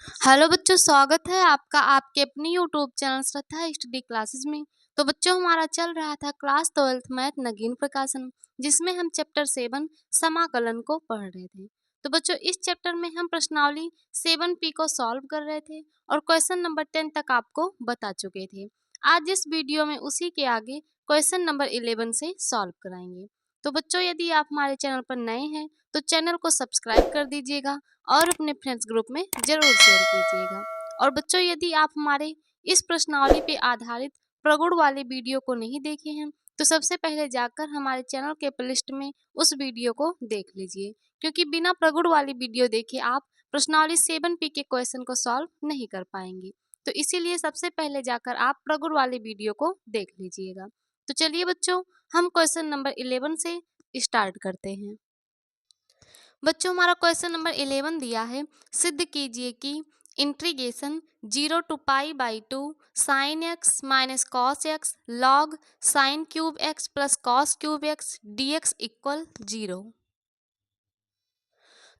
Hello बच्चों, स्वागत है आपका आपके अपने यूट्यूब चैनल श्रद्धा स्टडी क्लासेस में। तो बच्चों, हमारा चल रहा था क्लास 12th मैथ नगीन प्रकाशन, जिसमें हम चैप्टर 7 समाकलन को पढ़ रहे थे। तो बच्चों, इस चैप्टर में हम प्रश्नावली 7P को सॉल्व कर रहे थे और क्वेश्चन नंबर 10 तक आपको बता चुके थे। आज इस वीडियो में उसी के आगे क्वेश्चन नंबर 11 से सॉल्व कराएंगे। तो बच्चों, यदि आप हमारे चैनल पर नए हैं तो चैनल को सब्सक्राइब कर दीजिएगा और अपने फ्रेंड्स ग्रुप में जरूर शेयर कीजिएगा। और बच्चों, यदि आप हमारे इस प्रश्नावली पे आधारित प्रगुण वाले वीडियो को नहीं देखे हैं तो सबसे पहले जाकर हमारे चैनल के प्लेलिस्ट में उस वीडियो को देख लीजिए, क्योंकि बिना प्रगुण वाली वीडियो देखे आप प्रश्नावली 7P के क्वेश्चन को सॉल्व नहीं कर पाएंगे। तो इसीलिए सबसे पहले जाकर आप प्रगुण वाले वीडियो को देख लीजिएगा। तो चलिए बच्चों, हम क्वेश्चन नंबर 11 से स्टार्ट करते हैं। बच्चों, हमारा क्वेश्चन नंबर 11 दिया है, सिद्ध कीजिए कि integration 0 to π/2 sin x minus cos x log sine cube x plus cos cube x dx equal 0।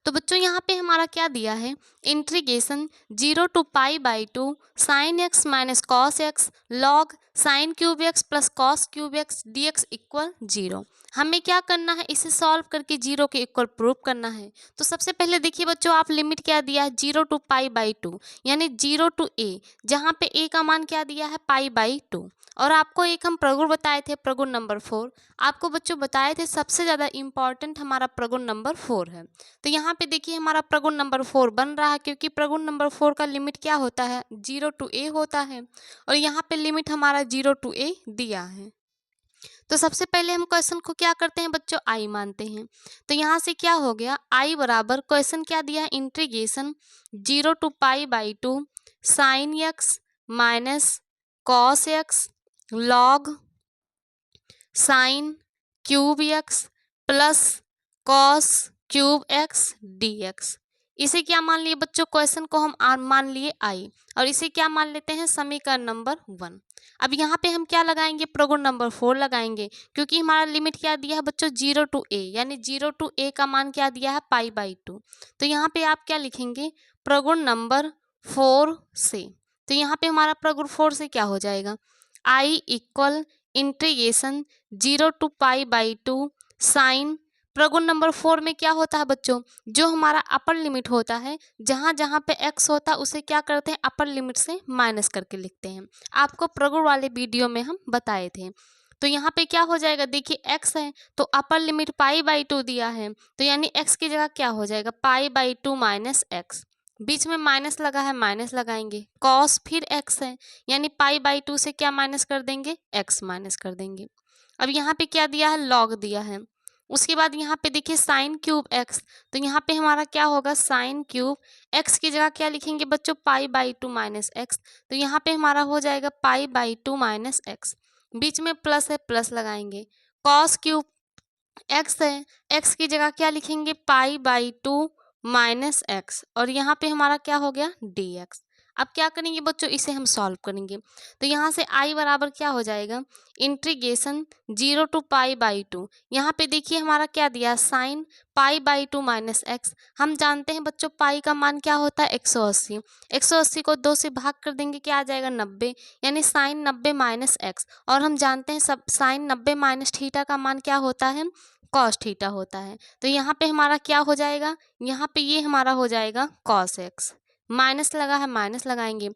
तो बच्चों, यहाँ पे हमारा क्या दिया है, integration 0 to π/2 sine x minus cos x log sine cube x plus cos cube x dx equal 0। हमें क्या करना है, इसे सॉल्व करके 0 के इक्वल प्रूव करना है। तो सबसे पहले देखिए बच्चों, आप लिमिट क्या दिया है 0 to π/2 यानी 0 to a, जहाँ पे a का मान क्या दिया है π/2। और आपको एक हम प्रगुण बताए थे, प्रगुण नंबर 4। आपको बच्चों बताए थे सबसे ज़्यादा इम्पॉर्टेंट हमारा प्रगुण नंबर 4 है। तो यहाँ पे देखिए हमारा प्रगुण नंबर 4 बन रहा है, क्योंकि प्रगुण नंबर 4 का लिमिट क्या होता है 0 to a होता है और यहाँ पे लिमिट हमारा 0 to a दिया है। तो सबसे पहले हम क्वेश्चन को क्या करते हैं बच्चों, आई मानते हैं। तो यहाँ से क्या हो गया, आई बराबर क्वेश्चन क्या दिया है, integration 0 to π/2 sine x minus cos x log sine cube x plus cos cube x dx। इसे क्या मान लिए बच्चों, क्वेश्चन को हम मान लिए आई और इसे क्या मान लेते हैं, समीकरण नंबर 1। अब यहाँ पे हम क्या लगाएंगे, प्रगुण नंबर 4 लगाएंगे, क्योंकि हमारा लिमिट क्या दिया है बच्चों 0 to a, यानी 0 to a का मान क्या दिया है π/2। तो यहाँ पे आप क्या लिखेंगे, प्रगुण नंबर 4 से। तो यहाँ पे हमारा प्रगुण 4 से क्या हो जाएगा, I equal integration 0 to π/2 sign, प्रगुण नंबर 4 में क्या होता है बच्चों, जो हमारा अपर लिमिट होता है, जहाँ जहाँ पे x होता है उसे क्या करते हैं, अपर लिमिट से माइनस करके लिखते हैं। आपको प्रगुण वाले वीडियो में हम बताए थे। तो यहाँ पे क्या हो जाएगा, देखिए x है तो अपर लिमिट π/2 दिया है, तो यानी x की जगह क्या हो जाएगा π/2 माइनस एक्स, बीच में माइनस लगा है माइनस लगाएंगे, कॉस फिर x है यानी π/2 से क्या माइनस कर देंगे, x माइनस कर देंगे। अब यहाँ पे क्या दिया है, लॉग दिया है। उसके बाद यहाँ पे देखिए साइन क्यूब एक्स, तो यहाँ पे हमारा क्या होगा, साइन क्यूब एक्स की जगह क्या लिखेंगे बच्चों, π/2 माइनस एक्स, तो यहाँ पे हमारा हो जाएगा π/2 माइनस एक्स, बीच में प्लस है प्लस लगाएंगे, कॉस क्यूब एक्स है, एक्स की जगह क्या लिखेंगे π/2 माइनस एक्स और यहाँ पे हमारा क्या हो गया dx। अब क्या करेंगे बच्चों, इसे हम सॉल्व करेंगे। तो यहाँ से i बराबर क्या हो जाएगा, इंटीग्रेशन 0 to π/2, यहाँ पे देखिए हमारा क्या दिया साइन π/2 माइनस एक्स। हम जानते हैं बच्चों पाई का मान क्या होता है 180, 180 को 2 से भाग कर देंगे क्या आ जाएगा 90, यानी साइन 90 माइनस एक्स। और हम जानते हैं सब साइन 90 माइनस थीटा का मान क्या होता है, कॉस थीटा होता है। तो यहाँ पे हमारा क्या हो जाएगा, यहाँ पे ये हमारा हो जाएगा कॉस एक्स, माइनस लगा है माइनस लगाएंगे,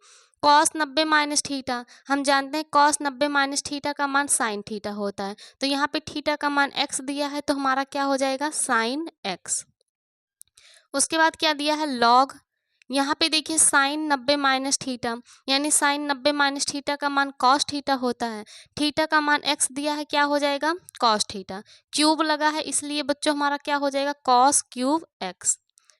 कॉस 90 माइनस थीटा, हम जानते हैं कॉस 90 माइनस थीटा का मान साइन थीटा होता है। तो यहाँ पे थीटा का मान एक्स दिया है तो हमारा क्या हो जाएगा साइन एक्स। उसके बाद क्या दिया है लॉग, यहाँ पे देखिए साइन 90 माइनस थीटा, यानी साइन 90 माइनस थीटा का मान कॉस थीटा होता है, थीटा का मान एक्स दिया है क्या हो जाएगा कॉस थीटा, क्यूब लगा है इसलिए बच्चों हमारा क्या हो जाएगा कॉस क्यूब एक्स,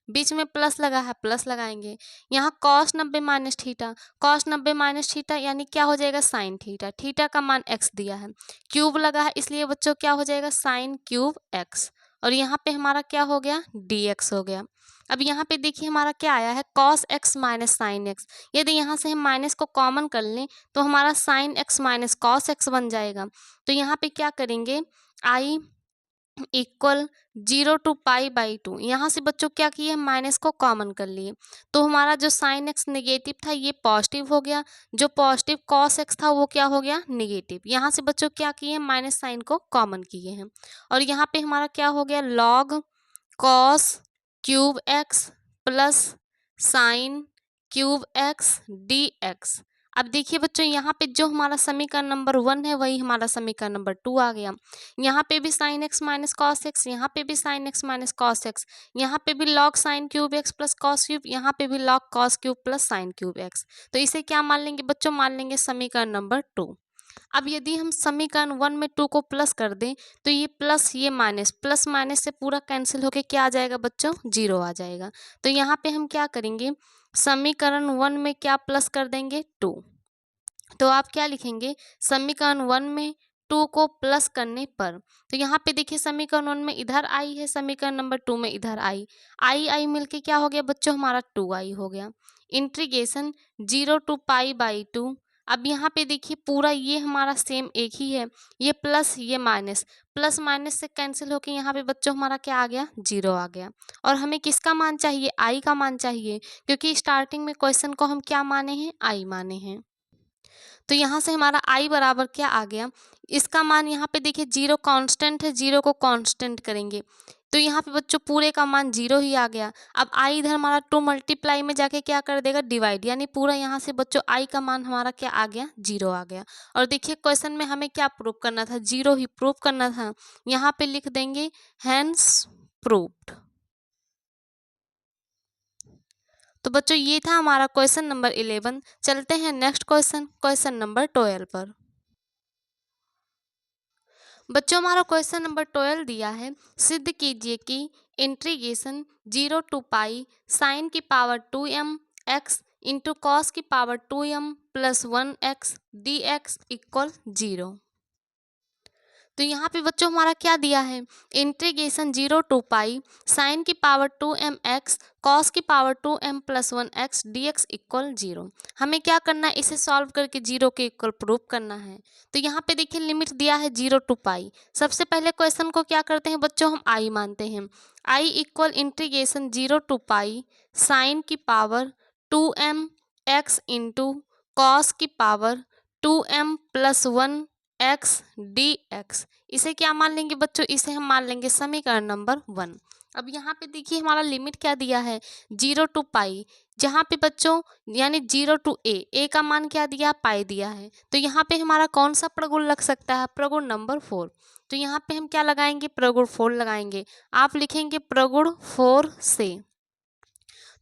बीच में प्लस लगा है प्लस लगाएंगे, यहाँ cos 90 minus theta, cos 90 minus theta यानी क्या हो जाएगा साइन थीटा, थीटा का मान एक्स दिया है, क्यूब लगा है इसलिए बच्चों क्या हो जाएगा साइन क्यूब एक्स और यहाँ पे हमारा क्या हो गया dx हो गया। अब यहाँ पे देखिए हमारा क्या आया है cos x minus sine x, यदि यहाँ से हम माइनस को कॉमन कर लें तो हमारा sign x minus cos x बन जाएगा। तो यहाँ पे क्या करेंगे, आई इक्वल 0 to π/2। यहाँ से बच्चों क्या किए, माइनस को कॉमन कर लिए, तो हमारा जो साइन एक्स नेगेटिव था ये पॉजिटिव हो गया, जो पॉजिटिव कॉस एक्स था वो क्या हो गया, नेगेटिव। यहाँ से बच्चों क्या किए, माइनस साइन को कॉमन किए हैं, और यहाँ पे हमारा क्या हो गया, log cos cube x plus sign cube x d x. अब देखिए बच्चों, यहाँ पे जो हमारा समीकरण नंबर 1 है वही हमारा समीकरण नंबर 2 आ गया। यहाँ पे भी sign x minus cos x, यहाँ पे भी sign x minus cos x, यहाँ पे भी log sine cube x plus cos cube, यहाँ पे भी log cos cube plus sign cube x. तो इसे क्या मान लेंगे बच्चों, मान लेंगे समीकरण नंबर 2। अब यदि हम समीकरण 1 में 2 को प्लस कर दें तो ये प्लस ये माइनस, प्लस माइनस से पूरा कैंसिल होके क्या आ जाएगा बच्चों, 0 आ जाएगा। तो यहाँ पे हम क्या करेंगे, समीकरण 1 में क्या प्लस कर देंगे, 2। तो आप क्या लिखेंगे, समीकरण 1 में 2 को प्लस करने पर, तो यहाँ पे देखिए समीकरण 1 में इधर आई है, समीकरण नंबर 2 में इधर आई मिलके क्या हो गया बच्चों, हमारा 2i हो गया। Integration 0 to π/2। अब यहाँ पे देखिए पूरा ये हमारा सेम एक ही है, ये प्लस ये माइनस, प्लस माइनस से कैंसिल होके यहाँ पे बच्चों हमारा क्या आ गया, 0 आ गया। और हमें किसका मान चाहिए, i का मान चाहिए, क्योंकि स्टार्टिंग में क्वेश्चन को हम क्या माने हैं, i माने हैं। तो यहाँ से हमारा i बराबर क्या आ गया, इसका मान यहाँ पे देखिए 0 कांस्टेंट है, 0 को कांस्टेंट करेंगे तो यहाँ पे बच्चों पूरे का मान 0 ही आ गया। अब i इधर हमारा 2 मल्टीप्लाई में जाके क्या कर देगा, डिवाइड, यानी पूरा यहाँ से बच्चों i का मान हमारा क्या आ गया, 0 आ गया। और देखिए क्वेश्चन में हमें क्या प्रूव करना था, 0 ही प्रूव करना था, यहाँ पे लिख देंगे हैंस प्रूव्ड। तो बच्चों ये था हमारा क्वेश्चन नंबर 11। चलते हैं नेक्स्ट क्वेश्चन, क्वेश्चन नंबर 12 पर। बच्चों हमारा क्वेश्चन नंबर 12 दिया है, सिद्ध कीजिए कि इंटीग्रेशन 0 to π साइन की power 2m x into cos की power 2m plus 1x dx equal 0। तो यहाँ पे बच्चों हमारा क्या दिया है, इंटीग्रेशन 0 to π साइन की पावर 2m x कॉस की power 2m plus 1x dx equal 0। हमें क्या करना है, इसे सॉल्व करके 0 के इक्वल प्रूव करना है। तो यहाँ पे देखिए लिमिट दिया है 0 to π। सबसे पहले क्वेश्चन को क्या करते हैं बच्चों, हम i मानते हैं, i equal integration 0 to π sine की power 2m x into cos की power 2m plus 1x dx। इसे क्या मान लेंगे बच्चों, इसे हम मान लेंगे समीकरण नंबर 1। अब यहाँ पे देखिए हमारा लिमिट क्या दिया है, 0 to π, जहाँ पे बच्चों यानी 0 to a का मान क्या दिया, पाई दिया है। तो यहाँ पे हमारा कौन सा प्रगुण लग सकता है, प्रगुण नंबर 4। तो यहाँ पे हम क्या लगाएंगे, प्रगुण 4 लगाएंगे। आप लिखेंगे प्रगुण 4 से,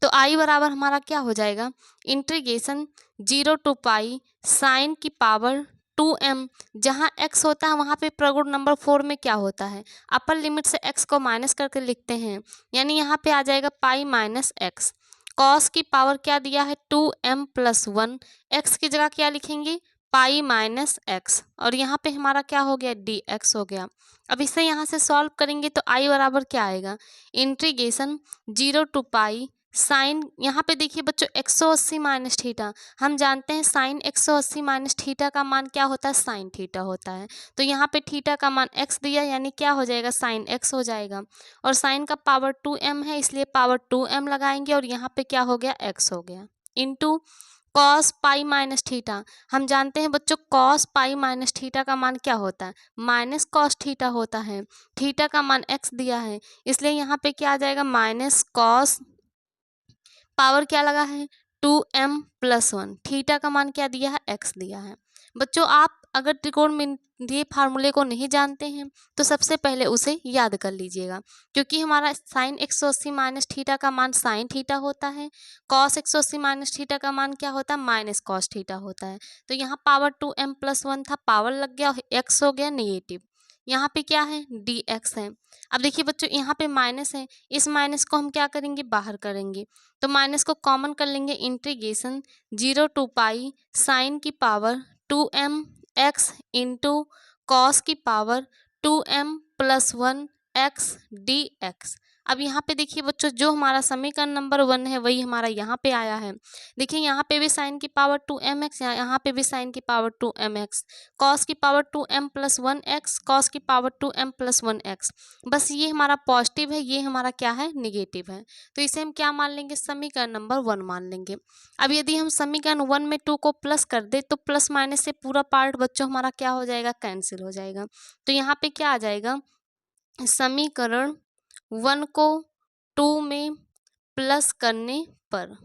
तो i बराबर हमारा क्या हो जाएगा, इंटीग्रेशन 0 to π साइन की पावर 2m, जहाँ x होता है वहाँ पे प्रगुण नंबर 4 में क्या होता है, अपर लिमिट से x को माइनस करके लिखते हैं, यानी यहाँ पे आ जाएगा पाई माइनस एक्स। कॉस की पावर क्या दिया है, 2m प्लस 1, x की जगह क्या लिखेंगे, पाई माइनस एक्स, और यहाँ पे हमारा क्या हो गया, dx हो गया। अब इसे यहाँ से सॉल्व करेंगे तो i बराबर क्या आएगा, इंटीग्रेशन 0 to π साइन, यहाँ पे देखिए बच्चों 180 माइनस थीटा, हम जानते हैं साइन 180 माइनस थीटा का मान क्या होता है, साइन थीटा होता है। तो यहाँ पे थीटा का मान x दिया, यानी क्या हो जाएगा, साइन x हो जाएगा, और साइन का पावर 2m है इसलिए पावर 2m लगाएंगे, और यहाँ पे क्या हो गया, x हो गया, into cos pi minus theta. हम जानते हैं बच्चों कॉस पाई माइनस थीटा का मान क्या होता है, माइनस कॉस थीटा होता है। थीटा का मान x दिया है इसलिए यहाँ पे क्या आ जाएगा, माइनस कॉस, पावर क्या लगा है 2m प्लस 1, थीटा का मान क्या दिया है, x दिया है। बच्चों आप अगर त्रिकोणमितीय फार्मूले को नहीं जानते हैं तो सबसे पहले उसे याद कर लीजिएगा, क्योंकि हमारा साइन 180 माइनस थीटा का मान साइन थीटा होता है, कॉस 180 माइनस थीटा का मान क्या होता है, माइनस कॉस थीटा होता है। तो यहाँ पावर 2m प्लस 1 था, पावर लग गया, x हो गया नेगेटिव, यहाँ पे क्या है, dx है। अब देखिए बच्चों यहाँ पे माइनस है, इस माइनस को हम क्या करेंगे, बाहर करेंगे, तो माइनस को कॉमन कर लेंगे, इंटीग्रेशन 0 to π साइन की power 2m x into cos की power 2m plus 1 x dx। अब यहाँ पे देखिए बच्चों, जो हमारा समीकरण नंबर 1 है वही हमारा यहाँ पे आया है। देखिए यहाँ पे भी साइन की पावर 2mx, यहाँ पे भी साइन की पावर 2mx, कॉस की पावर 2m+1x, कॉस की पावर 2m+1x। बस ये हमारा पॉजिटिव है, ये हमारा क्या है, निगेटिव है। तो इसे हम क्या मान लेंगे, समीकरण नंबर 1 मान लेंगे। अब यदि हम समीकरण 1 में 2 को प्लस कर दे तो प्लस माइनस से पूरा पार्ट बच्चों हमारा क्या हो जाएगा, कैंसिल हो जाएगा। तो यहाँ पे क्या आ जाएगा, समीकरण 1 को 2 में प्लस करने पर,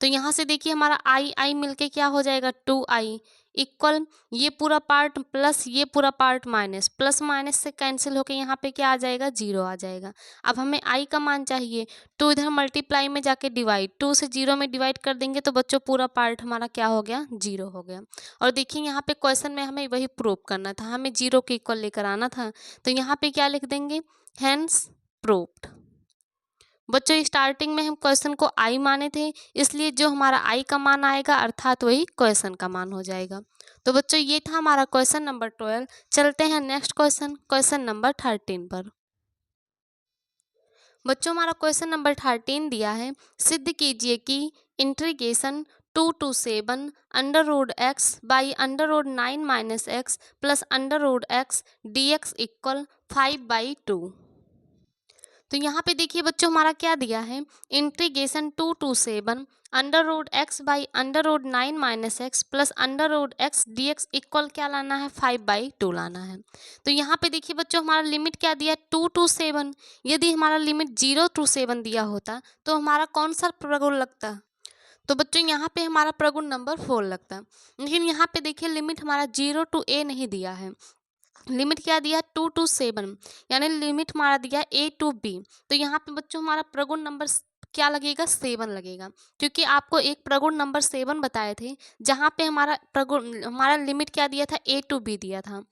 तो यहाँ से देखिए हमारा आई मिलके क्या हो जाएगा, 2i इक्वल ये पूरा पार्ट प्लस ये पूरा पार्ट माइनस, प्लस माइनस से कैंसिल होके यहाँ पे क्या आ जाएगा, 0 आ जाएगा। अब हमें i का मान चाहिए, तो इधर मल्टीप्लाई में जाके डिवाइड, 2 से 0 में डिवाइड कर देंगे तो बच्चों पूरा पार्ट हमारा क्या हो गया, 0 हो गया। और देखिए यहाँ पे क्वेश्चन में हमें वही प्रूव करना था, हमें 0 के इक्वल लेकर आना था, तो यहाँ पे क्या लिख देंगे, हेंस प्रूव्ड। बच्चों स्टार्टिंग में हम क्वेश्चन को आई माने थे, इसलिए जो हमारा आई का मान आएगा अर्थात वही क्वेश्चन का मान हो जाएगा। तो बच्चों ये था हमारा क्वेश्चन नंबर 12। चलते हैं नेक्स्ट क्वेश्चन, क्वेश्चन नंबर 13 पर। बच्चों हमारा क्वेश्चन नंबर 13 दिया है, सिद्ध कीजिए कि integration 2 to 7 √x by √9 - x plus √x dx equal 5/2। तो यहाँ पे देखिए बच्चों हमारा क्या दिया है, integration 2 to 7 √x by √9 - x plus √x dx equal क्या लाना है, 5/2 लाना है। तो यहाँ पे देखिए बच्चों हमारा लिमिट क्या दिया, 2 to 7। यदि हमारा लिमिट 0 to 7 दिया होता तो हमारा कौन सा प्रगुण लगता, तो बच्चों यहाँ पे हमारा प्रगुण नंबर 4 लगता। लेकिन यहाँ पे देखिए लिमिट हमारा 0 to a नहीं दिया है, लिमिट क्या दिया, 2 to 7, यानी लिमिट हमारा दिया a to b। तो यहाँ पे बच्चों हमारा प्रगुण नंबर क्या लगेगा, 7 लगेगा, क्योंकि आपको एक प्रगुण नंबर 7 बताए थे जहाँ पे हमारा प्रगुण हमारा लिमिट क्या दिया था, a to b दिया था,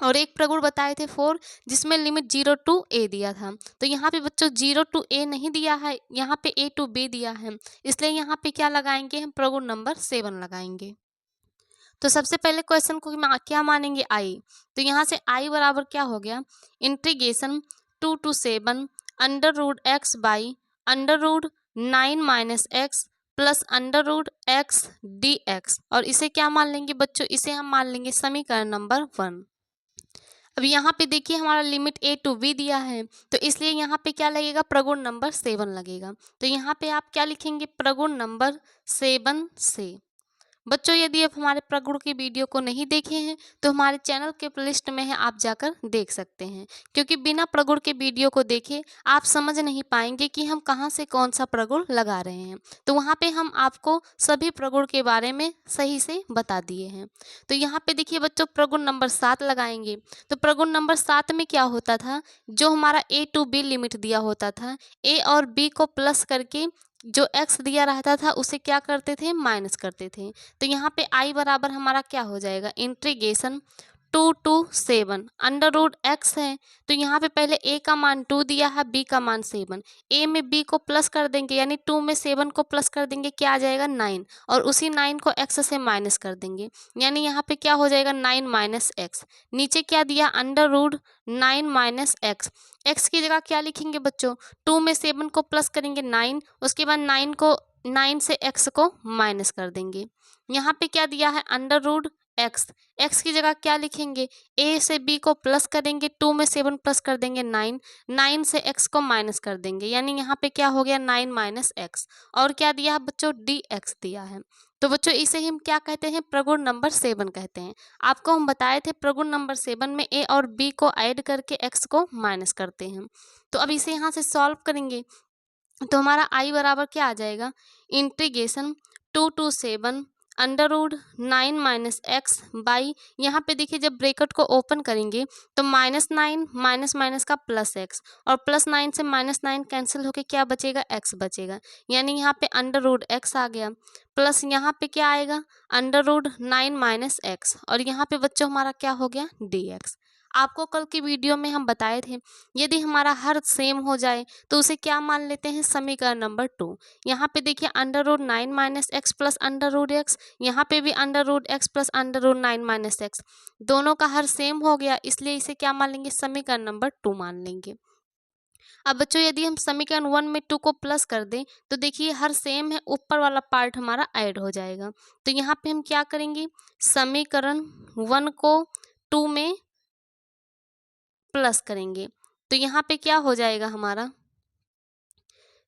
और एक प्रगुण बताए थे 4 जिसमें लिमिट 0 to a दिया था। तो यहाँ पे बच्चों 0 to a नहीं दिया है, यहाँ पे a to b दिया है, इसलिए यहाँ पे क्या लगाएंगे, हम प्रगुण नंबर 7 लगाएंगे। तो सबसे पहले क्वेश्चन को क्या मानेंगे, आई। तो यहाँ से आई बराबर क्या हो गया, integration 2 to 7 √x by √9 - x plus √x dx, और इसे क्या मान लेंगे बच्चों, इसे हम मान लेंगे समीकरण नंबर 1। अब यहाँ पे देखिए हमारा लिमिट a to b दिया है, तो इसलिए यहाँ पे क्या लगेगा, प्रगुण नंबर 7 लगेगा। तो यहाँ पे आप क्या लिखेंगे, प्रगुण नंबर 7 से। बच्चों यदि आप हमारे प्रगुण की वीडियो को नहीं देखे हैं तो हमारे चैनल के प्लेलिस्ट में है, आप जाकर देख सकते हैं, क्योंकि बिना प्रगुण के वीडियो को देखे आप समझ नहीं पाएंगे कि हम कहां से कौन सा प्रगुण लगा रहे हैं। तो वहां पे हम आपको सभी प्रगुण के बारे में सही से बता दिए हैं। तो यहाँ पे देखिए बच्चों प्रगुण नंबर 7 लगाएंगे। तो प्रगुण नंबर 7 में क्या होता था, जो हमारा a to b लिमिट दिया होता था, a और b को प्लस करके जो x दिया रहता था उसे क्या करते थे, माइनस करते थे। तो यहाँ पे i बराबर हमारा क्या हो जाएगा, इंटीग्रेशन 2 to 7 √x है, तो यहाँ पे पहले a का मान 2 दिया है, b का मान 7, a में b को प्लस कर देंगे, यानी 2 में 7 को प्लस कर देंगे, क्या आ जाएगा 9, और उसी 9 को x से माइनस कर देंगे, यानी यहाँ पे क्या हो जाएगा 9 - x। नीचे क्या दिया, √9 - x, x की जगह क्या लिखेंगे बच्चों, 2 में 7 को प्लस करेंगे 9, उसके बाद 9 से x को माइनस कर देंगे। यहाँ पे क्या दिया है, √x, x की जगह क्या लिखेंगे, a से b को प्लस करेंगे, 2 में 7 प्लस कर देंगे 9 से x को माइनस कर देंगे, यानी यहाँ पे क्या हो गया 9 - x, और क्या दिया है बच्चों, dx दिया है। तो बच्चों इसे हम क्या कहते हैं, प्रगुण नंबर 7 कहते हैं। आपको हम बताए थे प्रगुण नंबर 7 में a और b को ऐड करके x को माइनस करते हैं। तो अब इसे यहाँ से सॉल्व करेंगे तो हमारा i बराबर क्या आ जाएगा, इंटीग्रेशन 2 to 7 √9 - x बाई, यहाँ पे देखिए जब ब्रैकेट को ओपन करेंगे तो -9 माइनस का प्लस x, और +9 से -9 कैंसिल होके क्या बचेगा, x बचेगा, यानी यहाँ पे √x आ गया, प्लस यहाँ पे क्या आएगा, √9 - x, और यहाँ पे बच्चों हमारा क्या हो गया, dx। आपको कल की वीडियो में हम बताए थे, यदि हमारा हर सेम हो जाए तो उसे क्या मान लेते हैं, समीकरण नंबर 2। यहाँ पे देखिए under root 9 minus x plus under root x, यहाँ पे भी under root x plus under root 9 minus x, दोनों का हर सेम हो गया, इसलिए इसे क्या मान लेंगे, समीकरण नंबर 2 मान लेंगे। अब बच्चों यदि हम समीकरण 1 में 2 को प्लस कर दें तो देखिए हर सेम है, ऊपर वाला पार्ट हमारा ऐड हो जाएगा। तो यहाँ पे हम क्या करेंगे, समीकरण 1 को 2 में प्लस करेंगे तो यहाँ पे क्या हो जाएगा हमारा,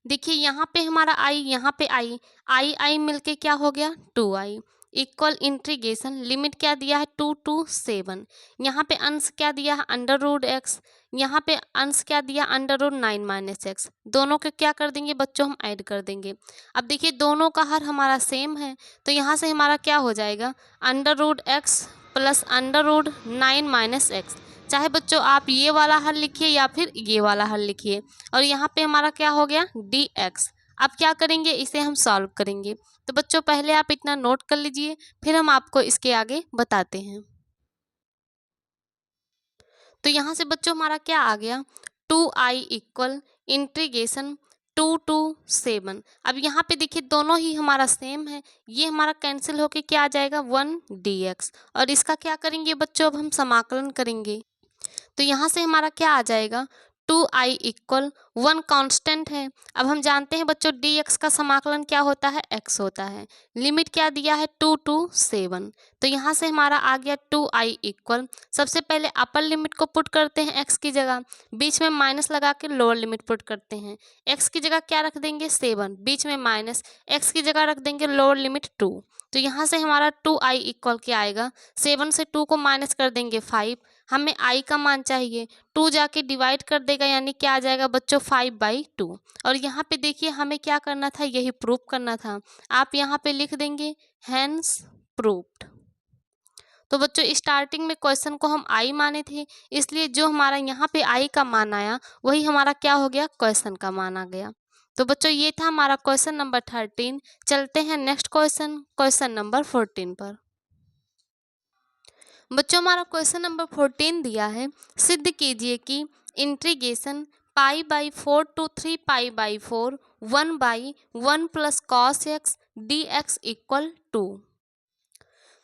देखिए यहाँ पे हमारा आई, यहाँ पे आई आई आई मिलके क्या हो गया 2i इक्वल इंटीग्रेशन, लिमिट क्या दिया है 2 to 7, यहाँ पे अंश क्या दिया है अंडर रूट एक्स, यहाँ पे अंश क्या दिया अंडर रूट 9 माइनस एक्स, दोनों के क्या कर देंगे बच्चों हम ऐड कर देंगे। अब देखिए दोनों का हर हमारा सेम है तो यहाँ से हमारा क्या हो जाएगा, under root x plus under root 9 minus x, चाहे बच्चों आप ये वाला हल लिखिए या फिर ये वाला हल लिखिए, और यहाँ पे हमारा क्या हो गया dx। अब क्या करेंगे, इसे हम सॉल्व करेंगे। तो बच्चों पहले आप इतना नोट कर लीजिए, फिर हम आपको इसके आगे बताते हैं। तो यहाँ से बच्चों हमारा क्या आ गया, 2i इक्वल इंटीग्रेशन 2 to 7। अब यहाँ पे देखिए दोनों ही हमारा सेम है, ये हमारा कैंसिल होके क्या आ जाएगा 1 dx, और इसका क्या करेंगे बच्चों, अब हम समाकलन करेंगे। तो यहाँ से हमारा क्या आ जाएगा 2i इक्वल 1 कांस्टेंट है। अब हम जानते हैं बच्चों dx का समाकलन क्या होता है, x होता है, लिमिट क्या दिया है 2 to 7, तो यहाँ से हमारा आ गया 2i इक्वल, सबसे पहले अपर लिमिट को पुट करते हैं x की जगह, बीच में माइनस लगा के लोअर लिमिट पुट करते हैं, x की जगह क्या रख देंगे 7, बीच में माइनस, x की जगह रख देंगे लोअर लिमिट 2, तो यहाँ से हमारा 2i इक्वल क्या आएगा, 7 से 2 को माइनस कर देंगे 5, हमें i का मान चाहिए, 2 जाके डिवाइड कर देगा यानी क्या आ जाएगा बच्चों 5/2, और यहाँ पे देखिए हमें क्या करना था, यही प्रूव करना था, आप यहाँ पे लिख देंगे हैंस प्रूव्ड। तो बच्चों स्टार्टिंग में क्वेश्चन को हम i माने थे, इसलिए जो हमारा यहाँ पे i का मान आया वही हमारा क्या हो गया, क्वेश्चन का मान आ गया। तो बच्चों ये था हमारा क्वेश्चन नंबर 13। चलते हैं नेक्स्ट क्वेश्चन, क्वेश्चन नंबर 14 पर। बच्चों हमारा क्वेश्चन नंबर 14 दिया है, सिद्ध कीजिए कि integration π/4 to 3π/4 1/1 plus cos x dx equal 2।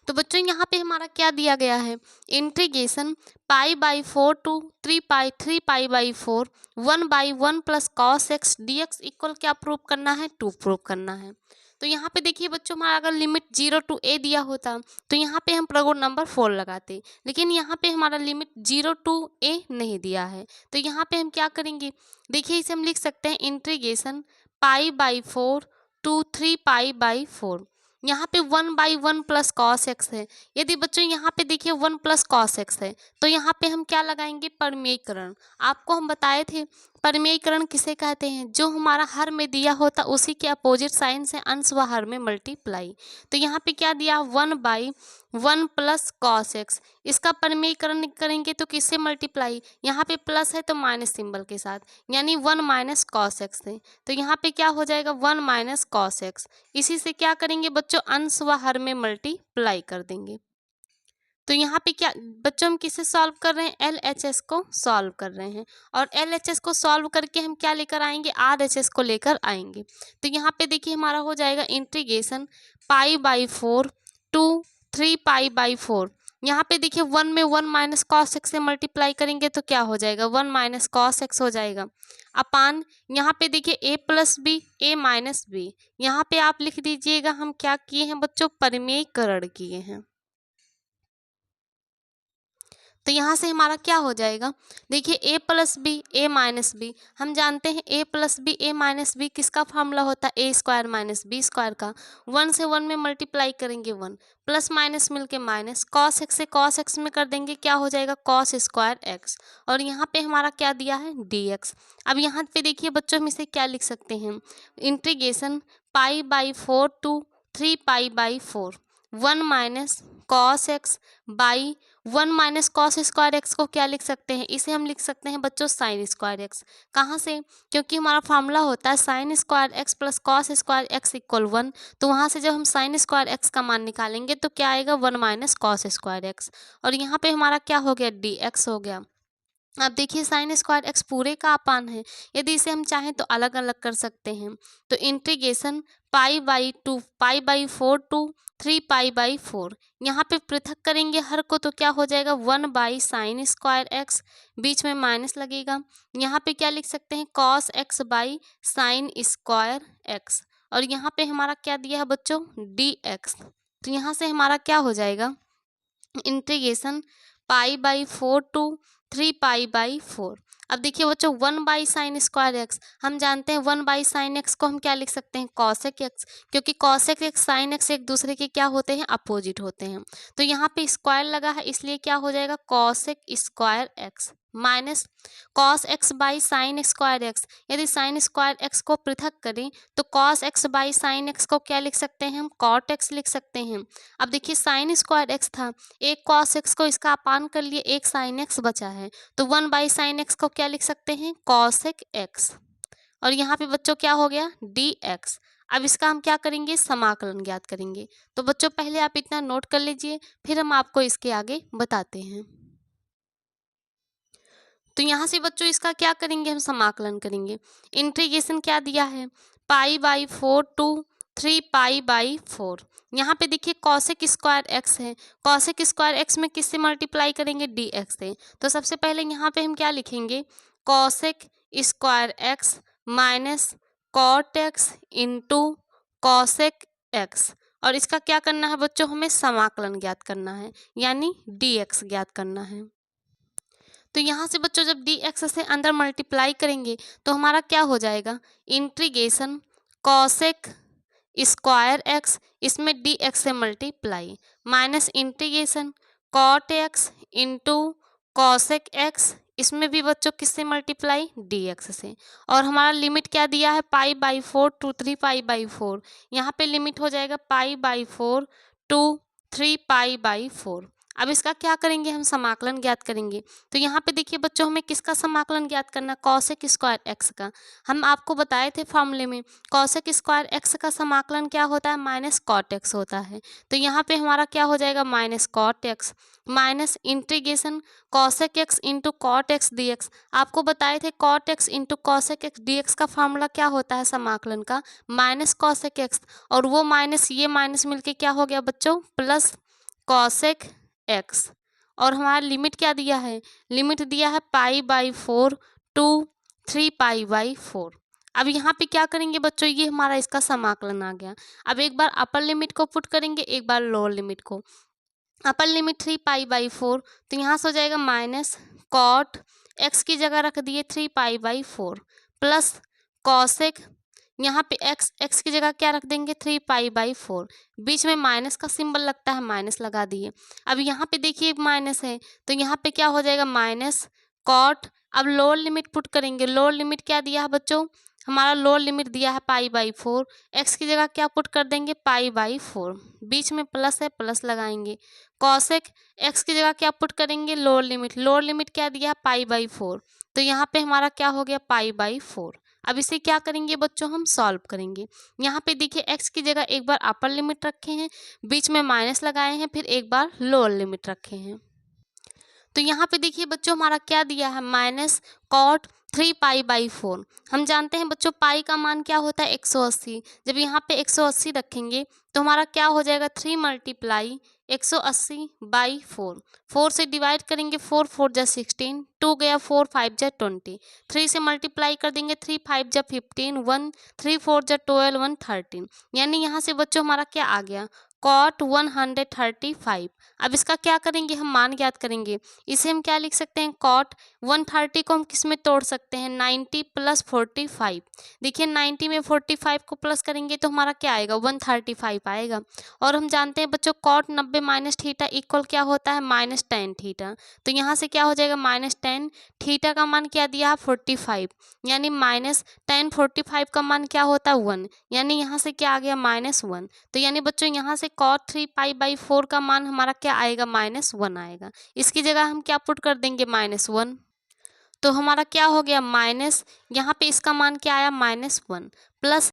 तो बच्चों यहाँ पे हमारा क्या दिया गया है, integration π/4 to 3π/4 1/1 plus cos x dx equal क्या प्रूव करना है, 2 प्रूव करना है। तो यहाँ पे देखिए बच्चों हमारा अगर लिमिट 0 to a दिया होता तो यहाँ पे हम प्रगुण नंबर 4 लगाते, लेकिन यहाँ पे हमारा लिमिट 0 to a नहीं दिया है, तो यहाँ पे हम क्या करेंगे, देखिए इसे हम लिख सकते हैं इंटीग्रेशन π/4 to 3π/4, यहाँ पे 1/1 प्लस कॉस एक्स है, यदि बच्चों यहाँ पे देखिए 1 प्लस कॉस एक्स है तो यहाँ पे हम क्या लगाएंगे, परमेयीकरण। आपको हम बताए थे परमेयीकरण किसे कहते हैं, जो हमारा हर में दिया होता उसी के अपोजिट साइन से अंश व हर में मल्टीप्लाई। तो यहाँ पे क्या दिया 1/1 प्लस कॉस एक्स, इसका परमेयीकरण करेंगे तो किससे मल्टीप्लाई, यहाँ पे प्लस है तो माइनस सिंबल के साथ, यानी 1 माइनस कॉस एक्स है, तो यहाँ पे क्या हो जाएगा 1 माइनस कॉस एक्स, इसी से क्या करेंगे बच्चों अंश व हर में मल्टीप्लाई कर देंगे। तो यहाँ पे क्या बच्चों हम किसे सॉल्व कर रहे हैं, LHS को सॉल्व कर रहे हैं, और LHS को सॉल्व करके हम क्या लेकर आएंगे, RHS को लेकर आएंगे। तो यहाँ पे देखिए हमारा हो जाएगा इंटीग्रेशन π/4 to 3π/4, यहाँ पे देखिए 1 में 1 माइनस कॉस एक्स से मल्टीप्लाई करेंगे तो क्या हो जाएगा 1 माइनस कॉस एक्स हो जाएगा, अपान यहाँ पे देखिए a plus b a minus b, यहाँ पे आप लिख दीजिएगा हम क्या किए हैं बच्चों, परमेयीकरण किए हैं। तो यहाँ से हमारा क्या हो जाएगा, देखिए a plus b a minus b, हम जानते हैं a plus b a minus b किसका फॉर्मूला होता है, a square minus b square का, 1 से 1 में मल्टीप्लाई करेंगे 1, प्लस माइनस मिलके माइनस, कॉस एक्स से कॉस एक्स में कर देंगे क्या हो जाएगा कॉस स्क्वायर एक्स, और यहाँ पे हमारा क्या दिया है dx। अब यहाँ पे देखिए बच्चों हम इसे क्या लिख सकते हैं, integration π/4 to 3π/4 1 minus cos x by 1 minus cos square x को क्या लिख सकते हैं, इसे हम लिख सकते हैं बच्चों साइन स्क्वायर एक्स। कहाँ से, क्योंकि हमारा फार्मूला होता है sine square x plus cos square x equal 1। तो वहाँ से जब हम साइन स्क्वायर एक्स का मान निकालेंगे तो क्या आएगा 1 माइनस कॉस स्क्वायर एक्स, और यहाँ पे हमारा क्या हो गया डी एक्स हो गया। अब देखिए साइन स्क्वायर एक्स पूरे का अपान है, यदि इसे हम चाहें तो अलग अलग कर सकते हैं। तो इंटीग्रेशन पाई/4 टू 3 पाई/4, यहाँ पे पृथक करेंगे हर को तो क्या हो जाएगा 1 बाई साइन स्क्वायर एक्स, बीच में माइनस लगेगा। यहाँ पे क्या लिख सकते हैं cos x by sine square x, और यहाँ पे हमारा क्या दिया है बच्चों डी एक्स। तो यहाँ से हमारा क्या हो जाएगा इंटीग्रेशन पाई/4 टू 3 पाई/4। अब देखिए बच्चों 1 बाई साइन स्क्वायर एक्स, हम जानते हैं 1 बाई साइन एक्स को हम क्या लिख सकते हैं कॉसेक एक्स, क्योंकि कॉसेक एक्स साइन एक्स एक दूसरे के क्या होते हैं अपोजिट होते हैं। तो यहाँ पे स्क्वायर लगा है इसलिए क्या हो जाएगा cosec square x minus cos x by sine square x. यदि साइन स्क्वायर एक्स को पृथक करें तो cos x by sine x को क्या लिख सकते हैं हम कॉट एक्स लिख सकते हैं। अब देखिए साइन स्क्वायर एक्स था, एक कॉस एक्स को इसका अपान कर लिए, एक साइन एक्स बचा है, तो 1 बाई साइन एक्स को क्या लिख सकते हैं कॉसेक एक्स, और यहाँ पे बच्चों क्या हो गया डी एक्स। अब इसका हम क्या करेंगे समाकलन ज्ञात करेंगे। तो बच्चों पहले आप इतना नोट कर लीजिए, फिर हम आपको इसके आगे बताते हैं। तो यहाँ से बच्चों इसका क्या करेंगे हम समाकलन करेंगे। इंटीग्रेशन क्या दिया है पाई/4 टू 3 पाई/4। यहाँ पे देखिए कॉसेक स्क्वायर एक्स है, कॉसेक स्क्वायर एक्स में किससे मल्टीप्लाई करेंगे डी एक्स से। तो सबसे पहले यहाँ पे हम क्या लिखेंगे cosec square x minus cot x into cosec x, और इसका क्या करना है बच्चों हमें समाकलन ज्ञात करना है, यानी डी एक्स ज्ञात करना है। तो यहाँ से बच्चों जब डी एक्स से अंदर मल्टीप्लाई करेंगे तो हमारा क्या हो जाएगा इंटीग्रेशन कॉसेक स्क्वायर एक्स, इसमें डी एक्स से multiply minus integration cot x into cosec x, इसमें भी बच्चों किससे मल्टीप्लाई डी एक्स से। और हमारा लिमिट क्या दिया है पाई/4 टू 3 पाई/4, यहाँ पे लिमिट हो जाएगा पाई/4 टू 3 पाई/4। अब इसका क्या करेंगे हम समाकलन ज्ञात करेंगे। तो यहाँ पे देखिए बच्चों हमें किसका समाकलन ज्ञात करना कॉसेक स्क्वायर एक्स का। हम आपको बताए थे फॉर्मूले में कॉसेक स्क्वायर एक्स का समाकलन क्या होता है माइनस कॉट एक्स होता है। तो यहाँ पे हमारा क्या हो जाएगा minus cot x minus integration cosec x into cot x d x. आपको बताए थे cot x into cosec x d x का फॉर्मूला क्या होता है समाकलन का माइनस कॉसेक एक्स, और वो माइनस ये माइनस मिलके क्या हो गया बच्चों प्लस कॉसेक एक्स। और हमारा लिमिट क्या दिया है लिमिट दिया है पाई/4 टू 3 पाई/4। अब यहाँ पे क्या करेंगे बच्चों ये हमारा इसका समाकलन आ गया। अब एक बार अपर लिमिट को पुट करेंगे एक बार लोअर लिमिट को। अपर लिमिट 3 पाई/4, तो यहाँ से हो जाएगा माइनस कॉट एक्स की जगह रख दिए 3 पाई/4 प्लस कॉसेक, यहाँ पे एक्स की जगह क्या रख देंगे 3 पाई/4, बीच में माइनस का सिंबल लगता है माइनस लगा दिए। अब यहाँ पे देखिए माइनस है तो यहाँ पे क्या हो जाएगा माइनस कॉट। अब लोअर लिमिट पुट करेंगे, लोअर लिमिट क्या दिया है बच्चों हमारा लोअर लिमिट दिया है पाई/4, एक्स की जगह क्या पुट कर देंगे पाई/4, बीच में प्लस है प्लस लगाएंगे। कॉसेक एक्स की जगह क्या पुट करेंगे लोअर लिमिट क्या दिया है पाई/4, तो यहाँ पे हमारा क्या हो गया पाई/4। अब इसे क्या करेंगे बच्चों हम सॉल्व करेंगे। यहाँ पे देखिए एक्स की जगह एक बार अपर लिमिट रखे हैं, बीच में माइनस लगाए हैं, फिर एक बार लोअर लिमिट रखे हैं। तो यहाँ पे देखिए बच्चों हमारा क्या दिया है माइनस कॉट 3 पाई/4। हम जानते हैं बच्चों पाई का मान क्या होता है 180। जब यहाँ पे 180 रखेंगे तो हमारा क्या हो जाएगा 3 मल्टीप्लाई 180/4, 4 से डिवाइड करेंगे 4 4 जा 16, 2 गया 4 5 जा 20, 3 से मल्टीप्लाई कर देंगे 3 5 जा 15, 1 3 4 जा 12, 1 13, यानी यहाँ से बच्चों हमारा क्या आ गया कॉट 135। अब इसका क्या करेंगे हम मान ज्ञात करेंगे। इसे हम क्या लिख सकते हैं कॉट 130 को हम किस में तोड़ सकते हैं 90 प्लस 45। देखिए 90 में 45 को प्लस करेंगे तो हमारा क्या आएगा 135 आएगा। और हम जानते हैं बच्चों कॉट 90 माइनस थीटा इक्वल क्या होता है माइनस टेन थीटा। तो यहाँ से क्या हो जाएगा माइनस टेन, थीटा का मान क्या दिया है 45, यानी माइनस टेन 45 का मान क्या होता है 1, यानी यहाँ से क्या आ गया -1। तो यानी बच्चों यहाँ से से cot 3 पाई/4 का मान हमारा क्या आएगा, -1 आएगा। इसकी जगह हम क्या पुट कर देंगे, -1, तो हमारा क्या हो गया माइनस, यहाँ पे इसका मान क्या आया, -1 प्लस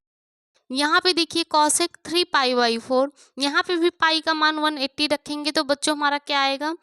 यहाँ पे देखिए कॉसेक 3 पाई/4, यहाँ पे भी पाई का मान 180 रखेंगे तो बच्चों हमारा क्या आएगा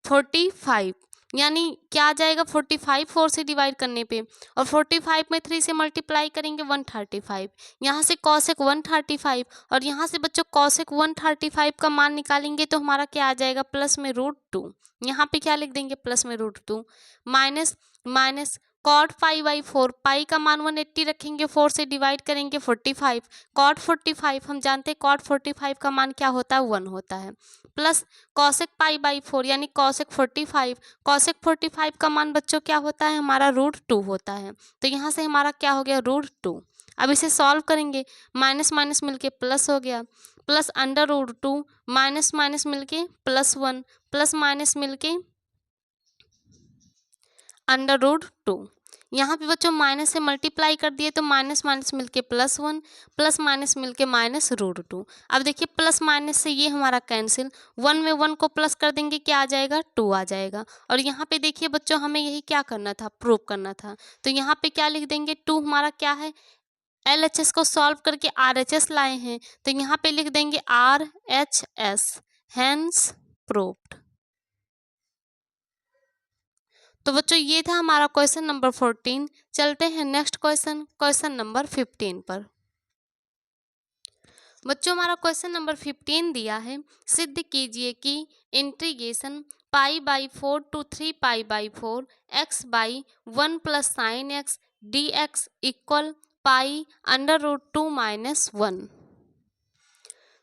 45, यानी क्या आ जाएगा 45 4 से डिवाइड करने पे, और 45 में 3 से मल्टीप्लाई करेंगे 135, यहाँ से कॉसेक 135 और यहाँ से बच्चों कॉसेक 135 का मान निकालेंगे तो हमारा क्या आ जाएगा प्लस में √2, यहाँ पे क्या लिख देंगे प्लस में √2 माइनस माइनस कॉट 5/4, पाई का मान 180 रखेंगे, 4 से डिवाइड करेंगे 45, कॉट 45 हम जानते हैं कॉट 45 का मान क्या होता है 1 होता है, प्लस कॉसेक पाई/4 यानी कॉसेक 45, कॉसेक 45 का मान बच्चों क्या होता है हमारा √2 होता है, तो यहाँ से हमारा क्या हो गया √2। अब इसे सॉल्व करेंगे, माइनस माइनस मिलके प्लस हो गया, प्लस अंडर√2 माइनस माइनस मिलके +1 प्लस माइनस मिलके अंडर√2। यहाँ पे बच्चों माइनस से मल्टीप्लाई कर दिए तो माइनस माइनस मिलके +1 प्लस माइनस मिलके -√2। अब देखिए प्लस माइनस से ये हमारा कैंसिल, 1 में 1 को प्लस कर देंगे क्या आ जाएगा 2 आ जाएगा, और यहाँ पे देखिए बच्चों हमें यही क्या करना था प्रूव करना था, तो यहाँ पे क्या लिख देंगे 2 हमारा क्या है LHS को सॉल्व करके RHS लाए हैं तो यहाँ पे लिख देंगे RHS, हेंस प्रूव्ड। तो बच्चों ये था हमारा क्वेश्चन नंबर 14। चलते हैं नेक्स्ट क्वेश्चन, क्वेश्चन नंबर 15 पर। बच्चों हमारा क्वेश्चन नंबर 15 दिया है, सिद्ध कीजिए कि integration π/4 to 3 π/4 x/1 + sin x dx equal π√2 - 1।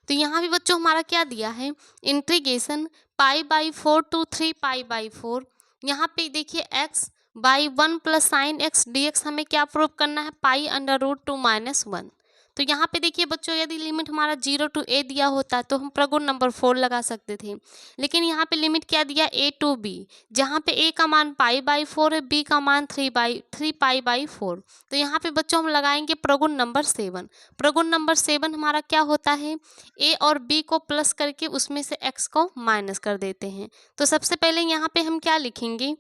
तो यहाँ भी बच्चों हमारा क्या दिया है, इंटीग्रेशन π/4 to 3 π/4, यहाँ पे देखिए x/1 + sin x dx हमें क्या प्रूव करना है π√2 - 1। तो यहाँ पे देखिए बच्चों यदि लिमिट हमारा 0 to a दिया होता तो हम प्रगुण नंबर 4 लगा सकते थे, लेकिन यहाँ पे लिमिट क्या दिया a to b, जहाँ पे a का मान π/4 है, b का मान 3 π/4, तो यहाँ पे बच्चों हम लगाएंगे प्रगुण नंबर 7। प्रगुण नंबर 7 हमारा क्या होता है, a और b को प्लस करके उसमें से x को माइनस कर देते हैं। तो सबसे पहले यहाँ पे हम क्या लिखेंगे,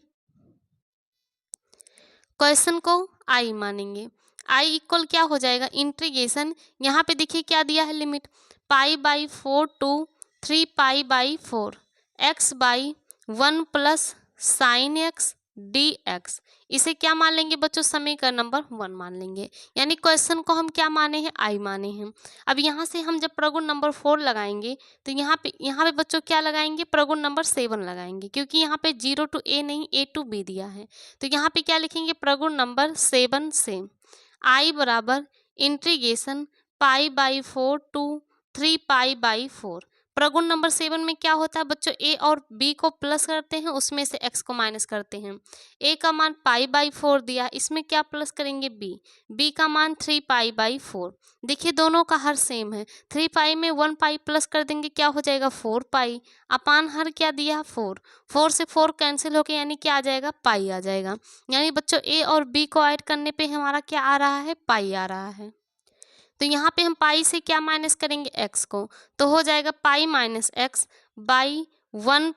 क्वेश्चन को i मानेंगे, i इक्वल क्या हो जाएगा इंटीग्रेशन, यहाँ पे देखिए क्या दिया है limit π/4 to 3 π/4 x/1 + sin x dx, इसे क्या मान लेंगे बच्चों समीकरण नंबर 1 मान लेंगे, यानी क्वेश्चन को हम क्या माने हैं i माने हैं। अब यहाँ से हम जब प्रगुण नंबर 4 लगाएंगे तो यहाँ पे बच्चों क्या लगाएंगे प्रगुण नंबर 7 लगाएंगे, क्योंकि यहाँ पे 0 to a नहीं a to b दिया है, तो यहाँ पे क्या लिखेंगे प्रगुण नंबर 7 से i बराबर इंटीग्रेशन π/4 to 3 π/4। प्रगुण नंबर 7 में क्या होता है बच्चों, a और b को प्लस करते हैं, उसमें से x को माइनस करते हैं। a का मान π/4 दिया, इसमें क्या प्लस करेंगे b का मान 3 π/4। देखिए दोनों का हर सेम है, 3 पाई में 1 पाई प्लस कर देंगे क्या हो जाएगा 4 पाई, अपान हर क्या दिया 4, 4 से 4 कैंसिल होके यानी क्या आ जाएगा पाई आ जाएगा, यानी बच्चों a और b को ऐड करने पे हमारा क्या आ रहा है पाई आ रहा है। तो यहाँ पे हम पाई से क्या माइनस करेंगे x को, तो हो जाएगा π-x/1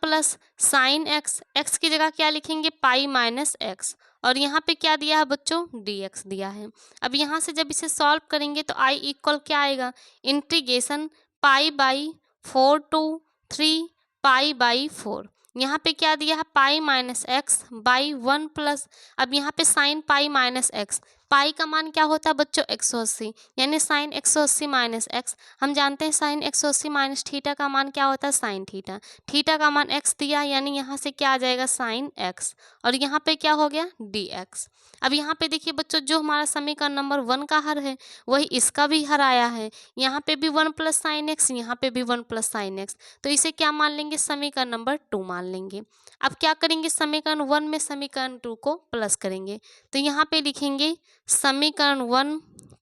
+ sin x, x की जगह क्या लिखेंगे π-x, और यहाँ पे क्या दिया है बच्चों dx दिया है। अब यहाँ से जब इसे सॉल्व करेंगे तो i इक्वल क्या आएगा इंटीग्रेशन π/4 to 3 π/4, यहाँ पे क्या दिया है π-x/1 प्लस, अब यहाँ पे साइन π-x, पाई का मान क्या होता है बच्चों 180, यानी साइन 180 माइनस एक्स, हम जानते हैं साइन 180 माइनस थीटा का मान क्या होता है साइन थीटा, थीटा का मान x दिया यानी यहाँ से क्या आ जाएगा साइन x, और यहाँ पे क्या हो गया dx। अब यहाँ पे देखिए बच्चों जो हमारा समीकरण नंबर 1 का हर है वही इसका भी हर आया है, यहाँ पे भी 1 + sin x, यहाँ पे भी 1 + sin x, तो इसे क्या मान लेंगे समीकरण नंबर 2 मान लेंगे। अब क्या करेंगे समीकरण 1 में समीकरण 2 को प्लस करेंगे, तो यहाँ पे लिखेंगे समीकरण 1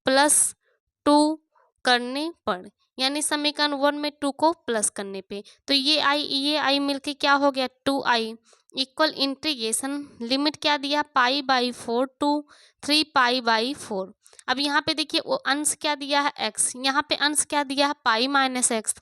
+ 2 करने पर, यानी समीकरण 1 में 2 को प्लस करने पे, तो ये i मिलके क्या हो गया 2i इक्वल इंटीग्रेशन लिमिट क्या दिया, π/4 टू 3π/4। अब यहाँ पे देखिए वो अंश क्या दिया है, x, यहाँ पे अंश क्या दिया है, π-x,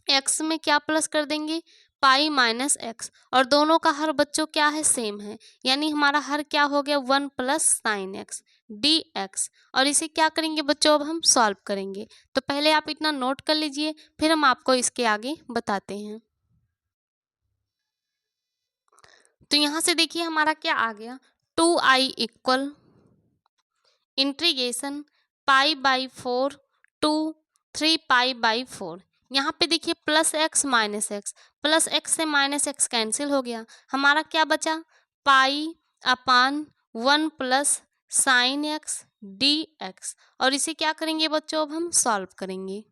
x में क्या प्लस कर देंगे, π-x, और दोनों का हर बच्चों क्या है, सेम है, यानी हमारा हर क्या हो गया, 1 + sin x dx। और इसे क्या करेंगे बच्चों, अब हम सॉल्व करेंगे। तो पहले आप इतना नोट कर लीजिए, फिर हम आपको इसके आगे बताते हैं। तो यहाँ से देखिए हमारा क्या आ गया, 2i इक्वल इंटीग्रेशन π/4 टू 3π/4। यहाँ पे देखिए +x - x से -x कैंसिल हो गया, हमारा क्या बचा, π/1 + sin x dx। और इसे क्या करेंगे बच्चों, अब हम सॉल्व करेंगे।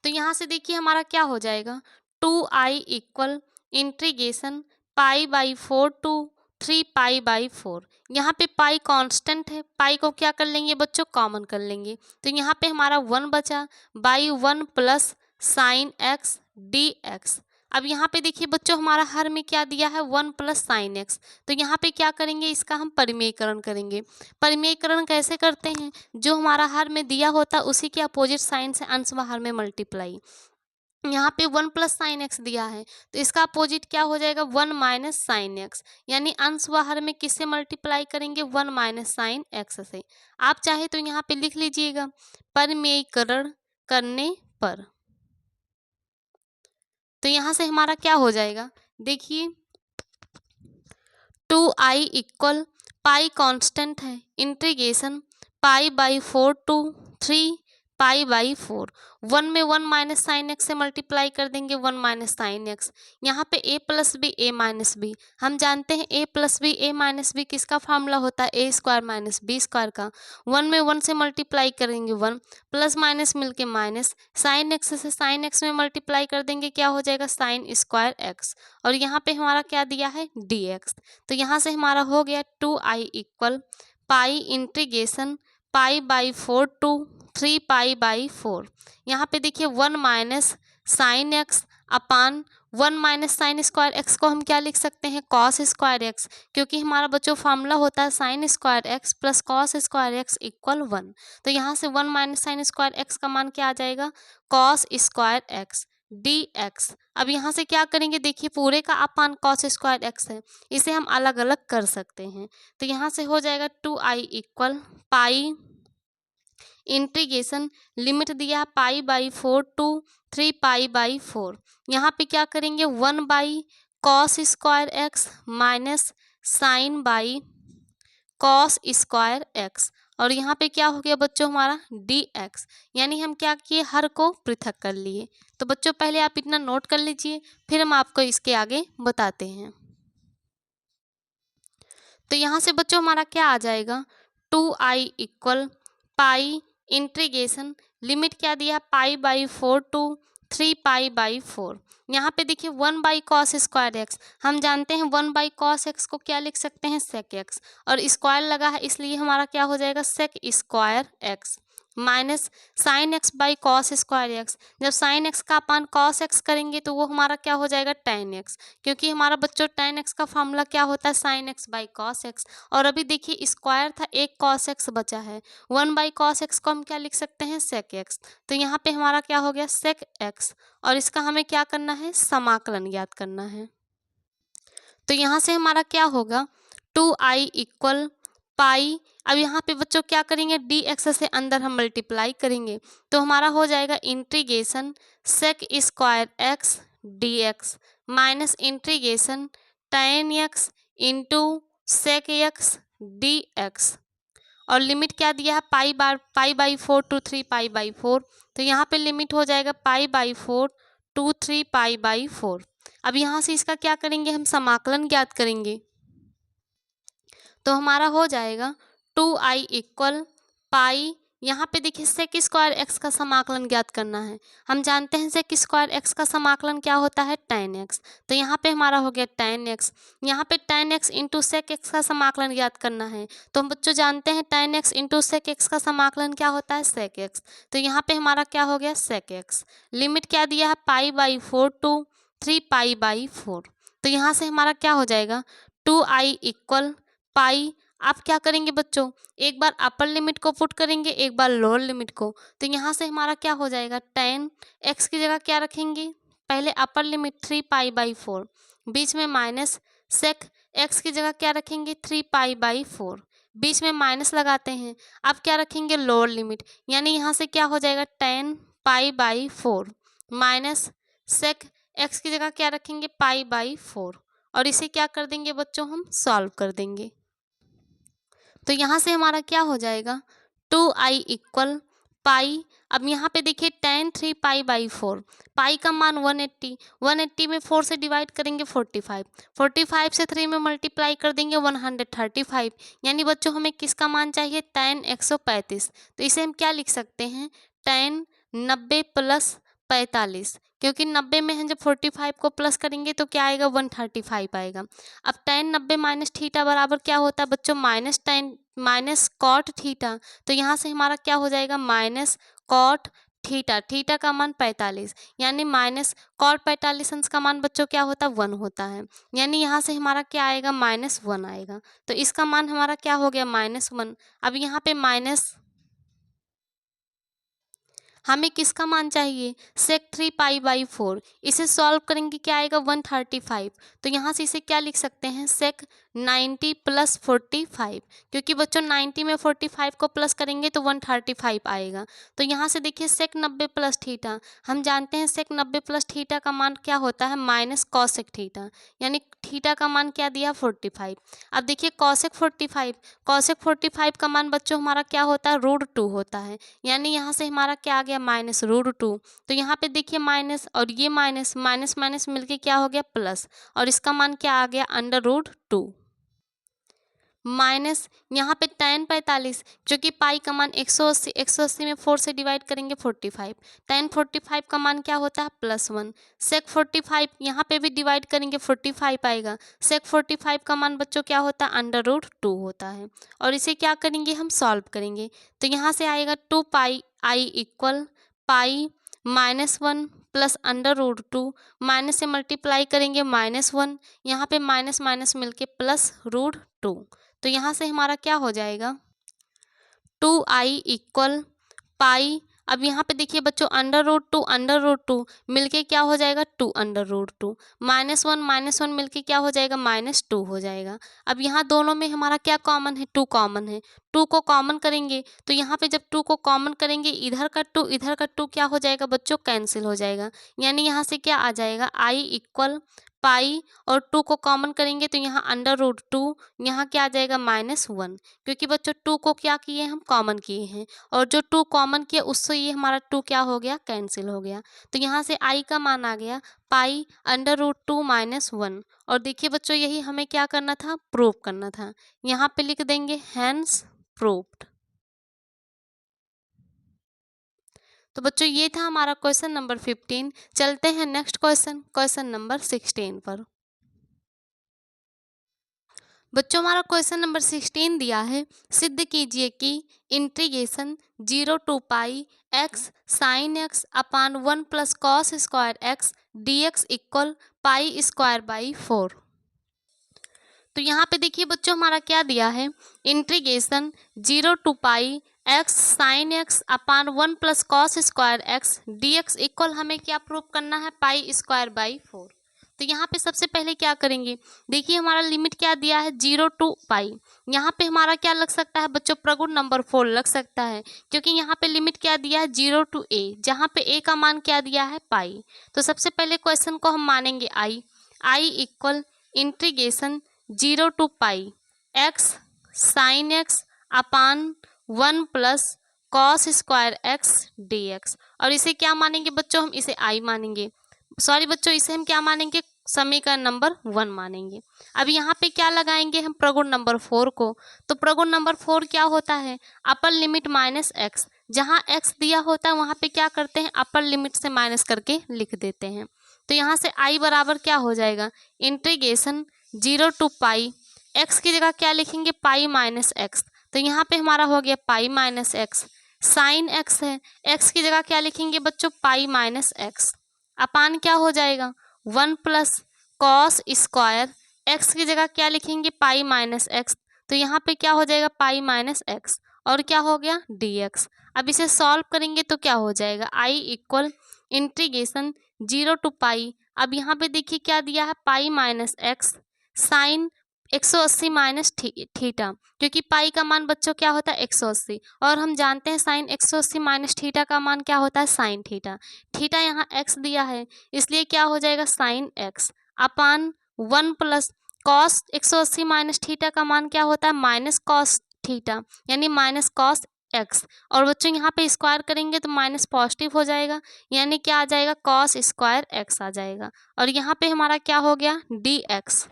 तो यहाँ से देखिए हमारा क्या हो जाएगा, 2i इक्वल इंटीग्रेशन π/4 टू 3π/4। यहाँ पे पाई कांस्टेंट है, पाई को क्या कर लेंगे बच्चों, कॉमन कर लेंगे। तो यहाँ पे हमारा 1 बचा, /1 + sin x dx। अब यहाँ पे देखिए बच्चों हमारा हर में क्या दिया है, 1 + sin x। तो यहाँ पे क्या करेंगे, इसका हम परिमेयकरण करेंगे। परिमेयकरण कैसे करते हैं, जो हमारा हर में दिया होता है उसी के अपोजिट साइन से अंश व हर में मल्टीप्लाई। यहाँ पे 1 + sin x दिया है, तो इसका अपोजिट क्या हो जाएगा, 1 - sin x, यानी अंश व हर में किससे मल्टीप्लाई करेंगे, 1 - sin x से। आप चाहे तो यहाँ पे लिख लीजिएगा, परिमेयकरण करने पर। तो यहाँ से हमारा क्या हो जाएगा, देखिए 2i इक्वल पाई कांस्टेंट है, इंटीग्रेशन π/4 टू 3π/4। 1 में 1 - sin x से मल्टीप्लाई कर देंगे, 1 - sin x। यहाँ पे a + b a - b, हम जानते हैं a + b a - b किसका फार्मूला होता है, a² - b² का। 1 में 1 से मल्टीप्लाई करेंगे 1, प्लस माइनस मिलके माइनस, sin x से sin x में मल्टीप्लाई कर देंगे, क्या हो जाएगा, sin² x। और यहाँ पे हमारा क्या दिया है, dx। तो यहाँ से हमारा हो गया 2i equal pi integration π/4 to 3π/4। यहाँ पे देखिए 1 - sin x upon 1 - sin² x को हम क्या लिख सकते हैं, cos² x, क्योंकि हमारा बच्चों फार्मूला होता है sin² x + cos² x = 1। तो यहाँ से 1 - sin² x का मान क्या आ जाएगा, cos² x dx। अब यहाँ से क्या करेंगे, देखिए पूरे का अपान cos² x है, इसे हम अलग अलग कर सकते हैं। तो यहाँ से हो जाएगा 2i equal pi integration limit दिया π/4 टू 3π/4। यहाँ पे क्या करेंगे, 1/cos² x minus sin/cos² x। और यहाँ पे क्या हो गया बच्चों हमारा dx, यानी हम क्या किए, हर को पृथक कर लिए। तो बच्चों पहले आप इतना नोट कर लीजिए, फिर हम आपको इसके आगे बताते हैं। तो यहाँ से बच्चों हमारा क्या आ जाएगा, 2i equal pi integration limit क्या दिया, π/4 टू 3π/4। यहाँ पे देखिए 1/cos² x, हम जानते हैं 1/cos x को क्या लिख सकते हैं, sec x, और स्क्वायर लगा है इसलिए हमारा क्या हो जाएगा, sec² x minus sin x/cos² x। जब sin x का अपान cos x करेंगे तो वो हमारा क्या हो जाएगा, tan x, क्योंकि हमारा बच्चों tan x का फॉर्मूला क्या होता है, sin x/cos x। और अभी देखिए स्क्वायर था, एक cos x बचा है, 1/cos x को हम क्या लिख सकते हैं, sec x। तो यहाँ पे हमारा क्या हो गया, sec x, और इसका हमें क्या करना है, समाकलन ज्ञात करना है। तो यहाँ से हमारा क्या होगा, 2i इक्वल पाई, अब यहाँ पे बच्चों क्या करेंगे, dx से अंदर हम मल्टीप्लाई करेंगे, तो हमारा हो जाएगा integration sec² x dx minus integration tan x into sec x dx। और लिमिट क्या दिया है, π/4 टू 3π/4। तो यहाँ पे लिमिट हो जाएगा π/4 टू 3π/4। अब यहाँ से इसका क्या करेंगे, हम समाकलन ज्ञात करेंगे। तो हमारा हो जाएगा 2i इक्वल पाई, यहाँ पे देखिए sec² x का समाकलन ज्ञात करना है, हम जानते हैं sec² x का समाकलन क्या होता है, tan x। तो यहाँ पे हमारा हो गया tan x, यहाँ पे tan x into sec x का समाकलन ज्ञात करना है, तो हम बच्चों जानते हैं tan x into sec x का समाकलन क्या होता है, sec x। तो यहाँ पे हमारा क्या हो गया, sec x। लिमिट क्या दिया है, π/4 टू 3π/4। तो यहाँ से हमारा क्या हो जाएगा 2i इक्वल पाई। आप क्या करेंगे बच्चों, एक बार अपर लिमिट को पुट करेंगे, एक बार लोअर लिमिट को। तो यहाँ से हमारा क्या हो जाएगा 10x की जगह क्या रखेंगे, पहले अपर लिमिट 3π/4, बीच में माइनस, सेक x की जगह क्या रखेंगे 3π/4, बीच में माइनस लगाते हैं। अब क्या रखेंगे लोअर लिमिट, यानी यहाँ से क्या हो जाएगा 10π/4 माइनस सेक x की जगह क्या रखेंगे π/4, और इसे क्या कर देंगे बच्चों हम सॉल्व कर देंगे। तो यहाँ से हमारा क्या हो जाएगा 2i इक्वल पाई। अब यहाँ पे देखिए tan 3π/4, पाई का मान 180, 180 में 4 से डिवाइड करेंगे 45, 45 से 3 में मल्टीप्लाई कर देंगे 135, यानी बच्चों हमें किसका मान चाहिए tan 135। तो इसे हम क्या लिख सकते हैं tan 90 + 45, क्योंकि 90 में हम जब 45 को प्लस करेंगे तो क्या आएगा 135 आएगा। अब tan 90 माइनस थीटा बराबर क्या होता है बच्चों माइनस कॉट थीटा। तो यहाँ से हमारा क्या हो जाएगा माइनस कॉट थीटा, थीटा का मान 45, यानी माइनस कॉट 45 अंश का मान बच्चों क्या होता है 1 होता है, यानी यहाँ से हमारा क्या आएगा -1 आएगा। तो इसका मान हमारा क्या हो गया -1। अब यहाँ पे माइनस हमें किसका मान चाहिए सेक 3π/4, इसे सॉल्व करेंगे क्या आएगा 135। तो यहाँ से इसे क्या लिख सकते हैं सेक 90 + 45, क्योंकि बच्चों 90 में 45 को प्लस करेंगे तो 135 आएगा। तो यहाँ से देखिए सेक 90 + थीटा, हम जानते हैं सेक 90 + थीटा का मान क्या होता है माइनस कॉसेक थीटा, यानी थीटा का मान क्या दिया 45। अब देखिए कॉसेक 45 का मान बच्चों हमारा क्या होता है √2 होता है, यानी यहाँ से हमारा क्या आ गया -√2। तो यहाँ पे देखिए माइनस और ये माइनस माइनस माइनस मिलके क्या हो गया प्लस, और इसका मान क्या आ गया √2 माइनस यहाँ पे tan 45, जो कि पाई का मान 180, 180 में 4 से डिवाइड करेंगे 45, tan 45 का मान क्या होता है +1, सेक 45 यहाँ पे भी डिवाइड करेंगे 45 आएगा, सेक 45 का मान बच्चों क्या होता है √2 होता है, और इसे क्या करेंगे हम सॉल्व करेंगे। तो यहाँ से आएगा 2πi इक्वल पाई -1 + √2, माइनस से मल्टीप्लाई करेंगे -1, यहाँ पे माइनस माइनस मिलके +√2। तो यहाँ से हमारा क्या हो जाएगा 2i इक्वल पाई। अब यहाँ पे देखिए बच्चों √2 मिलके क्या हो जाएगा 2√2, -1 मिलके क्या हो जाएगा -2 हो जाएगा। अब यहाँ दोनों में हमारा क्या कॉमन है 2 कॉमन है, 2 को कॉमन करेंगे तो यहाँ पे जब 2 को कॉमन करेंगे इधर का 2 क्या हो जाएगा बच्चों कैंसिल हो जाएगा, यानी यहाँ से क्या आ जाएगा i इक्वल पाई, और 2 को कॉमन करेंगे तो यहाँ √2, यहाँ क्या आ जाएगा -1, क्योंकि बच्चों 2 को क्या किए हम कॉमन किए हैं, और जो 2 कॉमन किया उससे ये हमारा 2 क्या हो गया कैंसिल हो गया। तो यहाँ से i का मान आ गया पाई √2 -1, और देखिए बच्चों यही हमें क्या करना था प्रूव करना था, यहाँ पे लिख देंगे हैंस प्रूव्ड। तो बच्चों ये था हमारा क्वेश्चन नंबर 15। चलते हैं नेक्स्ट क्वेश्चन नंबर 16 पर। बच्चों हमारा क्वेश्चन नंबर 16 दिया है, सिद्ध कीजिए कि integration 0 to pi x sin x upon 1 + cos square x dx equal π²/4। तो यहाँ पे देखिए बच्चों हमारा क्या दिया है integration 0 to pi x sin x upon 1 + cos square x dx equal हमें क्या प्रूव करना है π²/4। तो यहाँ पे सबसे पहले क्या करेंगे, देखिए हमारा लिमिट क्या दिया है 0 to पाई, यहाँ पे हमारा क्या लग सकता है बच्चों प्रगुण नंबर 4 लग सकता है, क्योंकि यहाँ पे लिमिट क्या दिया है 0 to a, जहाँ पे a का मान क्या दिया है पाई। तो सबसे पहले क्वेश्चन को हम मानेंगे i equal integration 0 to pi x sin x upon 1 + cos square x dx, और इसे क्या मानेंगे बच्चों हम इसे i मानेंगे, सॉरी बच्चों इसे हम क्या मानेंगे समीकरण नंबर 1 मानेंगे। अब यहाँ पे क्या लगाएंगे हम प्रगुण नंबर 4 को, तो प्रगुण नंबर 4 क्या होता है अपर लिमिट -x, जहाँ x दिया होता है वहाँ पे क्या करते हैं अपर लिमिट से माइनस करके लिख देते हैं। तो यहाँ से i बराबर क्या हो जाएगा इंटीग्रेशन 0 to पाई, x की जगह क्या लिखेंगे पाई -x, तो यहाँ पे हमारा हो गया पाई -x, साइन x है x की जगह क्या लिखेंगे बच्चों पाई -x, अपान क्या हो जाएगा 1 + कॉस स्क्वायर एक्स की जगह क्या लिखेंगे पाई माइनस एक्स, तो यहाँ पे क्या हो जाएगा पाई माइनस एक्स और क्या हो गया डी एक्स। अब इसे सॉल्व करेंगे तो क्या हो जाएगा I equal integration 0 to pi. अब यहाँ पे देखिए क्या दिया है pi minus x sine 180 minus theta, क्योंकि पाई का मान बच्चों क्या होता है 180 और हम जानते हैं साइन 180 माइनस थीटा का मान क्या होता है साइन थीटा। थीटा यहाँ एक्स दिया है इसलिए क्या हो जाएगा साइन एक्स अपान 1 प्लस कॉस 180 माइनस थीटा का मान क्या होता है माइनस कॉस थीटा यानी माइनस कॉस एक्स। और बच्चों यहाँ पे स्क्वायर करेंगे तो माइनस पॉजिटिव हो जाएगा यानी क्या आ जाएगा कॉस स्क्वायर एक्स आ जाएगा और यहाँ पे हमारा क्या हो गया डी एक्स।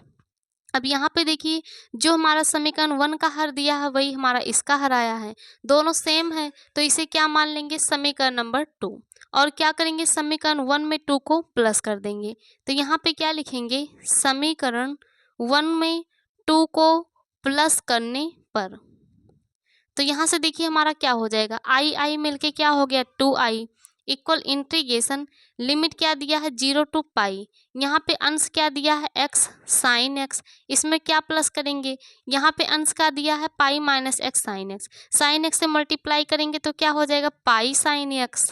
अब यहाँ पे देखिए जो हमारा समीकरण 1 का हर दिया है वही हमारा इसका हर आया है, दोनों सेम है तो इसे क्या मान लेंगे समीकरण नंबर 2 और क्या करेंगे समीकरण 1 में 2 को प्लस कर देंगे। तो यहाँ पे क्या लिखेंगे समीकरण 1 में 2 को प्लस करने पर, तो यहाँ से देखिए हमारा क्या हो जाएगा आई आई मिलके क्या हो गया 2i इक्वल इंटीग्रेशन लिमिट क्या दिया है 0 टू पाई, यहाँ पे अंश क्या दिया है x साइन x, इसमें क्या प्लस करेंगे यहाँ पे अंश का दिया है pi minus x sine x से मल्टीप्लाई करेंगे तो क्या हो जाएगा पाई साइन x,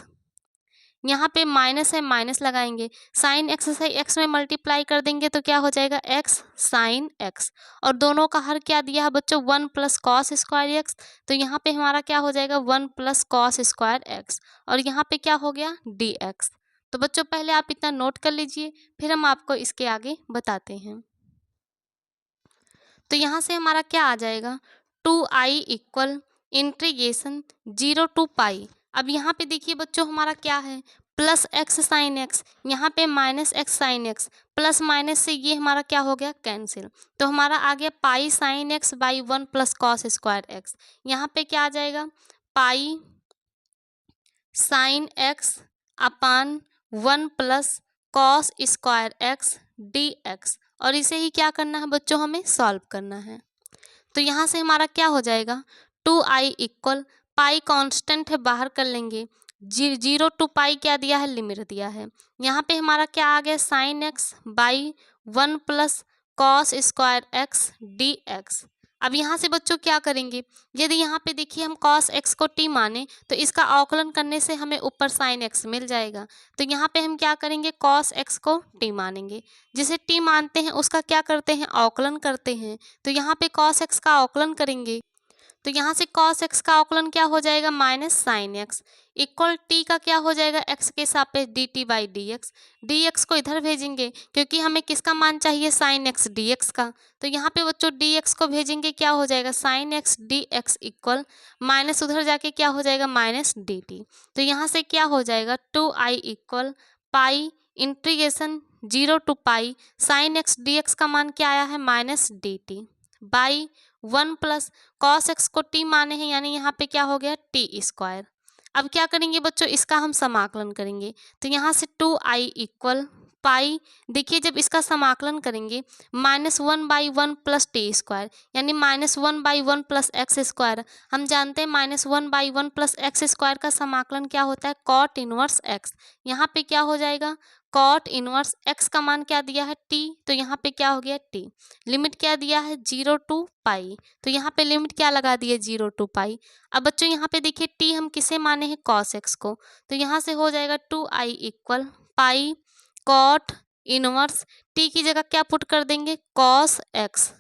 यहाँ पे माइनस है माइनस लगाएंगे साइन एक्स से एक्स में मल्टीप्लाई कर देंगे तो क्या हो जाएगा एक्स साइन एक्स और दोनों का हर क्या दिया है बच्चों 1 प्लस कॉस स्क्वायर एक्स, तो यहाँ पे हमारा क्या हो जाएगा 1 प्लस कॉस स्क्वायर एक्स और यहाँ पे क्या हो गया डी एक्स। तो बच्चों पहले आप इतना नोट कर लीजिए फिर हम आपको इसके आगे बताते हैं। तो यहाँ से हमारा क्या आ जाएगा 2i equal integration 0 to pi. अब यहाँ पे देखिए बच्चों हमारा क्या है प्लस एक्स साइन एक्स, यहाँ पे minus x sine x, plus minus से ये हमारा क्या हो गया कैंसिल, तो हमारा आ गया पाई sine x by 1 plus cos square x. यहाँ पे क्या आ जाएगा पाई साइन एक्स अपान 1 plus cos square x d x और इसे ही क्या करना है बच्चों हमें सॉल्व करना है। तो यहाँ से हमारा क्या हो जाएगा 2i इक्वल पाई कांस्टेंट है बाहर कर लेंगे 0 टू पाई क्या दिया है लिमिट दिया है, यहाँ पे हमारा क्या आ गया sine x by 1 plus cos square x d x. अब यहाँ से बच्चों क्या करेंगे यदि यहाँ पे देखिए हम cos x को t माने तो इसका अवकलन करने से हमें ऊपर sin x मिल जाएगा, तो यहाँ पे हम क्या करेंगे cos x को t मानेंगे, जिसे t मानते हैं उसका क्या करते हैं अवकलन करते हैं, तो यहाँ पे cos x का अवकलन करेंगे तो यहाँ से cos x का अवकलन क्या हो जाएगा minus sine x equal t का क्या हो जाएगा x के सापेक्ष D t by D x, d x को इधर भेजेंगे क्योंकि हमें किसका मान चाहिए साइन एक्स डी एक्स का, तो यहाँ पे बच्चों डी एक्स को भेजेंगे क्या हो जाएगा sign x d x equal minus उधर जाके क्या हो जाएगा माइनस डी टी, तो यहाँ से क्या हो जाएगा 2i equal pi integration 0 to pi sine x d x का मान क्या आया है minus d t by 1 plus cos x को t माने हैं यानी यहाँ पे क्या हो गया टी स्क्वायर। अब क्या करेंगे बच्चों इसका हम समाकलन करेंगे, तो यहाँ से 2i इक्वल पाई देखिए जब इसका समाकलन करेंगे -1/1 प्लस टी स्क्वायर यानी -1/1 प्लस एक्स स्क्वायर, हम जानते हैं -1/1 प्लस एक्स स्क्वायर का समाकलन क्या होता है कॉट इनवर्स एक्स, यहाँ पे क्या हो जाएगा कॉट इनवर्स एक्स का मान क्या दिया है टी, तो यहाँ पे क्या हो गया टी, लिमिट क्या दिया है 0 टू पाई, तो यहाँ पे लिमिट क्या लगा दिए 0 टू पाई। अब बच्चों यहाँ पे देखिए टी हम किसे माने हैं कॉस एक्स को, तो यहाँ से हो जाएगा 2i equal pi cot inverse t की जगह क्या पुट कर देंगे कॉस एक्स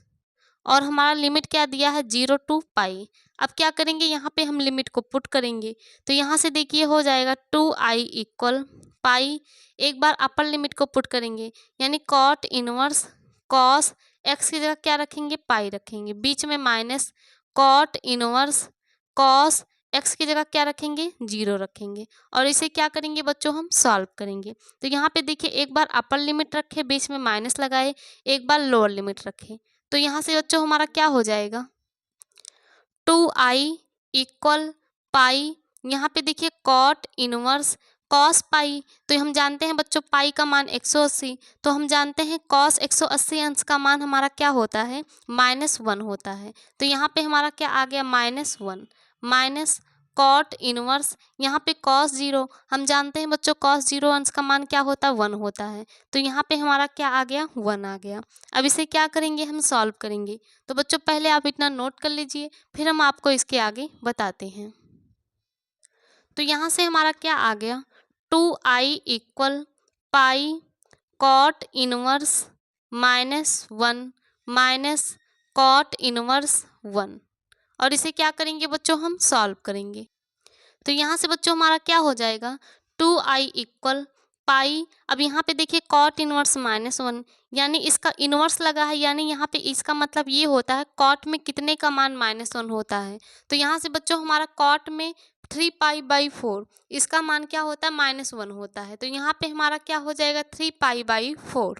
और हमारा लिमिट क्या दिया है 0 टू पाई। अब क्या करेंगे यहाँ पे हम लिमिट को पुट करेंगे, तो यहाँ से देखिए हो जाएगा 2i इक्वल पाई, एक बार अपर लिमिट को पुट करेंगे यानी कॉट इनवर्स कॉस एक्स की जगह क्या रखेंगे पाई रखेंगे, बीच में minus cot inverse cos x की जगह क्या रखेंगे 0 रखेंगे और इसे क्या करेंगे बच्चों हम सॉल्व करेंगे। तो यहाँ पे देखिए एक बार अपर लिमिट रखे बीच में माइनस लगाए, एक बार लोअर लिमिट रखे, तो यहाँ से बच्चों हमारा क्या हो जाएगा 2i इक्वल पाई, यहाँ पे देखिए कॉट इनवर्स कॉस पाई, तो हम जानते हैं बच्चों पाई का मान 180, तो हम जानते हैं कॉस 180 अंश का मान हमारा क्या होता है -1 होता है, तो यहाँ पे हमारा क्या आ गया -1 माइनस कॉट इनवर्स, यहाँ पे कॉस जीरो, हम जानते हैं बच्चों कॉस जीरो अंश का मान क्या होता है 1 होता है, तो यहाँ पे हमारा क्या आ गया 1 आ गया। अब इसे क्या करेंगे हम सॉल्व करेंगे। तो बच्चों पहले आप इतना नोट कर लीजिए, फिर हम आपको इसके आगे बताते हैं। तो यहाँ से हमारा क्या आ गया 2i equal pi cot inverse -1 minus cot inverse 1, और इसे क्या करेंगे बच्चों हम सॉल्व करेंगे। तो यहाँ से बच्चों हमारा क्या हो जाएगा 2i इक्वल पाई, अब यहाँ पे देखिए कॉट इनवर्स -1 यानी इसका इनवर्स लगा है, यानी यहाँ पे इसका मतलब ये होता है कॉट में कितने का मान -1 होता है। तो यहाँ से बच्चों हमारा कॉट में 3π/4 इसका मान क्या होता है -1 होता है, तो यहाँ पे हमारा क्या हो जाएगा 3π/4,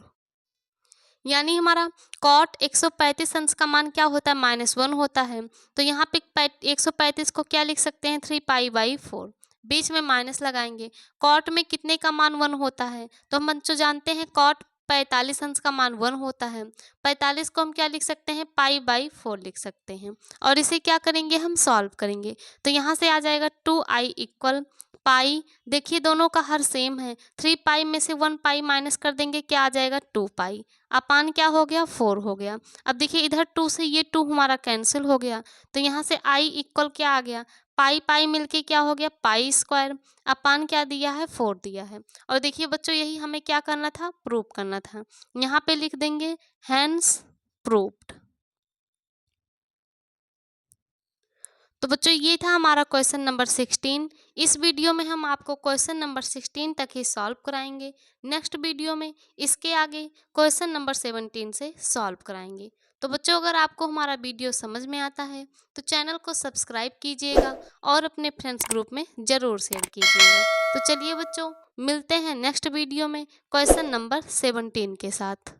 यानी हमारा कॉट 135 अंश का मान क्या होता है -1 होता है। तो यहाँ पे 135 को क्या लिख सकते हैं 3π/4, बीच में माइनस लगाएंगे। कॉट में कितने का मान 1 होता है, तो हम बच्चों जानते हैं कॉट 45 अंश का मान 1 होता है। 45 को हम क्या लिख सकते हैं π/4 लिख सकते हैं, और इसे क्या करेंगे हम सॉल्व करेंगे। तो यहाँ से आ जाएगा 2i इक्वल पाई, देखिए दोनों का हर सेम है, 3π में से 1π माइनस कर देंगे, क्या आ जाएगा 2π, अपान क्या हो गया 4 हो गया। अब देखिए इधर 2 से ये 2 हमारा कैंसिल हो गया, तो यहाँ से i इक्वल क्या आ गया पाई मिलके क्या हो गया π², अपान क्या दिया है 4 दिया है। और देखिए बच्चों यही हमें क्या करना था प्रूव करना था, यहाँ पे लिख देंगे हैंस प्रूव्ड। तो बच्चों ये था हमारा क्वेश्चन नंबर 16। इस वीडियो में हम आपको क्वेश्चन नंबर 16 तक ही सॉल्व कराएंगे। नेक्स्ट वीडियो में इसके आगे क्वेश्चन नंबर 17 से सॉल्व कराएंगे। तो बच्चों अगर आपको हमारा वीडियो समझ में आता है तो चैनल को सब्सक्राइब कीजिएगा और अपने फ्रेंड्स ग्रुप में ज़रूर शेयर कीजिएगा। तो चलिए बच्चों मिलते हैं नेक्स्ट वीडियो में क्वेश्चन नंबर 17 के साथ।